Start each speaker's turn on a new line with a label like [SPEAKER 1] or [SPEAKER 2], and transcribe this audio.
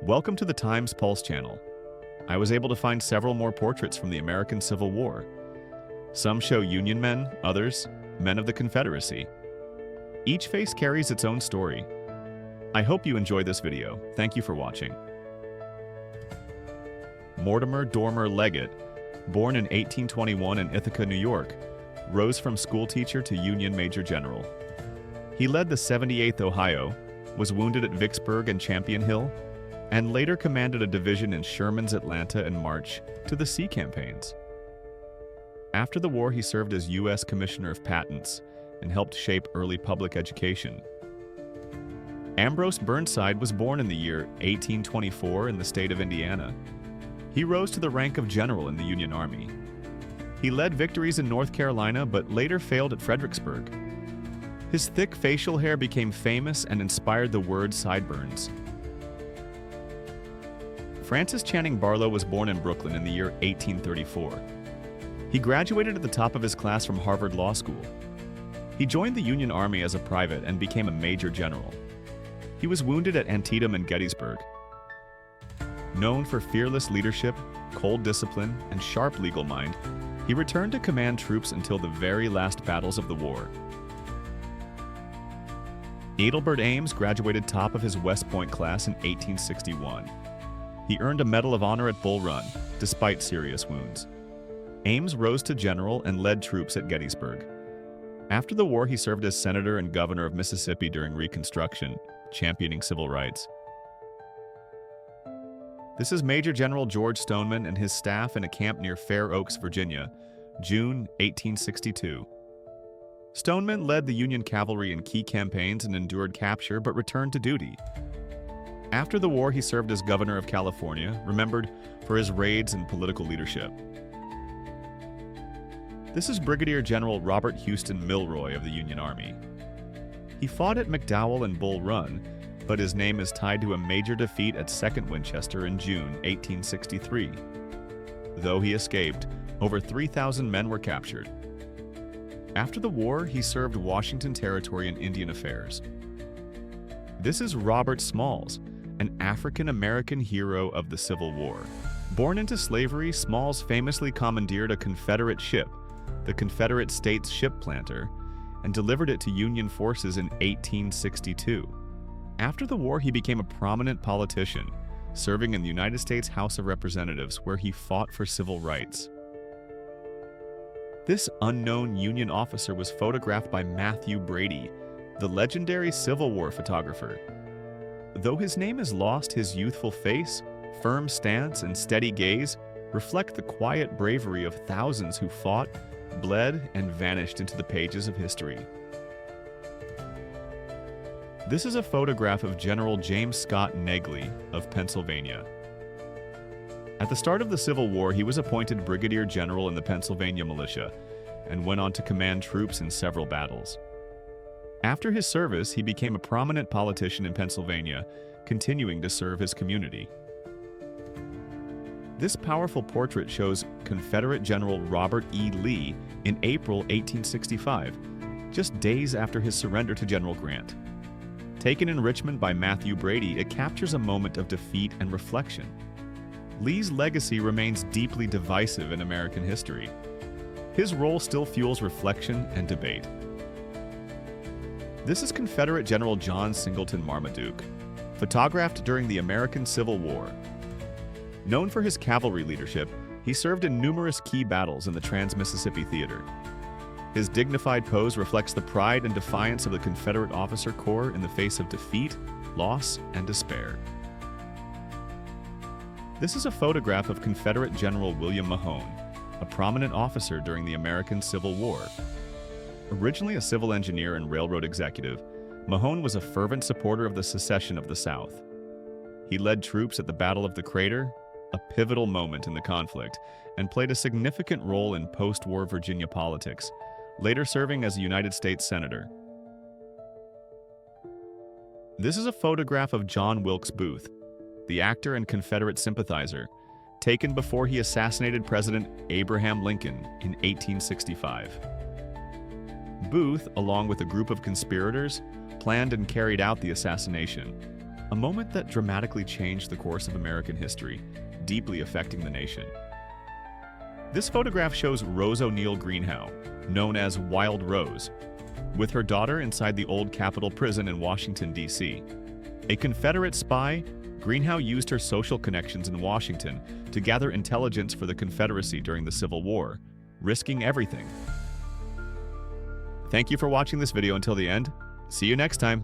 [SPEAKER 1] Welcome to the Times Pulse channel. I was able to find several more portraits from the American Civil War. Some show Union men, others, men of the Confederacy. Each face carries its own story. I hope you enjoy this video. Thank you for watching. Mortimer Dormer Leget, born in 1821 in Ithaca, New York, rose from schoolteacher to Union Major General. He led the 78th Ohio, was wounded at Vicksburg and Champion Hill, and later commanded a division in Sherman's Atlanta and March to the sea campaigns. After the war, he served as U.S. Commissioner of Patents and helped shape early public education. Ambrose Burnside was born in the year 1824 in the state of Indiana. He rose to the rank of general in the Union Army. He led victories in North Carolina, but later failed at Fredericksburg. His thick facial hair became famous and inspired the word sideburns. Francis Channing Barlo was born in Brooklyn in the year 1834. He graduated at the top of his class from Harvard Law School. He joined the Union Army as a private and became a major general. He was wounded at Antietam and Gettysburg. Known for fearless leadership, cold discipline, and sharp legal mind, he returned to command troops until the very last battles of the war. Adelbert Ames graduated top of his West Point class in 1861. He earned a Medal of Honor at Bull Run, despite serious wounds. Ames rose to general and led troops at Gettysburg. After the war, he served as senator and governor of Mississippi during Reconstruction, championing civil rights. This is Major General George Stoneman and his staff in a camp near Fair Oaks, Virginia, June 1862. Stoneman led the Union cavalry in key campaigns and endured capture but returned to duty. After the war, he served as governor of California, remembered for his raids and political leadership. This is Brigadier General Robert Houston Milroy of the Union Army. He fought at McDowell and Bull Run, but his name is tied to a major defeat at 2nd Winchester in June 1863. Though he escaped, over 3,000 men were captured. After the war, he served Washington Territory in Indian Affairs. This is Robert Smalls, an African-American hero of the Civil War. Born into slavery, Smalls famously commandeered a Confederate ship, the Confederate States Ship Planter, and delivered it to Union forces in 1862. After the war, he became a prominent politician, serving in the United States House of Representatives, where he fought for civil rights. This unknown Union officer was photographed by Matthew Brady, the legendary Civil War photographer. Though his name is lost, his youthful face, firm stance, and steady gaze reflect the quiet bravery of thousands who fought, bled, and vanished into the pages of history. This is a photograph of General James Scott Negley of Pennsylvania. At the start of the Civil War, he was appointed Brigadier General in the Pennsylvania Militia and went on to command troops in several battles. After his service, he became a prominent politician in Pennsylvania, continuing to serve his community. This powerful portrait shows Confederate General Robert E. Lee in April 1865, just days after his surrender to General Grant. Taken in Richmond by Matthew Brady, it captures a moment of defeat and reflection. Lee's legacy remains deeply divisive in American history. His role still fuels reflection and debate. This is Confederate General John Singleton Marmaduk, photographed during the American Civil War. Known for his cavalry leadership, he served in numerous key battles in the Trans-Mississippi Theater. His dignified pose reflects the pride and defiance of the Confederate officer corps in the face of defeat, loss, and despair. This is a photograph of Confederate General William Mahon, a prominent officer during the American Civil War. Originally a civil engineer and railroad executive, Mahon was a fervent supporter of the secession of the South. He led troops at the Battle of the Crater, a pivotal moment in the conflict, and played a significant role in post-war Virginia politics, later serving as a United States Senator. This is a photograph of John Wilkes Booth, the actor and Confederate sympathizer, taken before he assassinated President Abraham Lincoln in 1865. Booth, along with a group of conspirators, planned and carried out the assassination. a moment that dramatically changed the course of American history, deeply affecting the nation. This photograph shows Rose O'Neal Greenhow, known as Wild Rose, with her daughter inside the old Capitol Prison in Washington, D.C. A Confederate spy, Greenhow used her social connections in Washington to gather intelligence for the Confederacy during the Civil War, risking everything. Thank you for watching this video until the end. See you next time.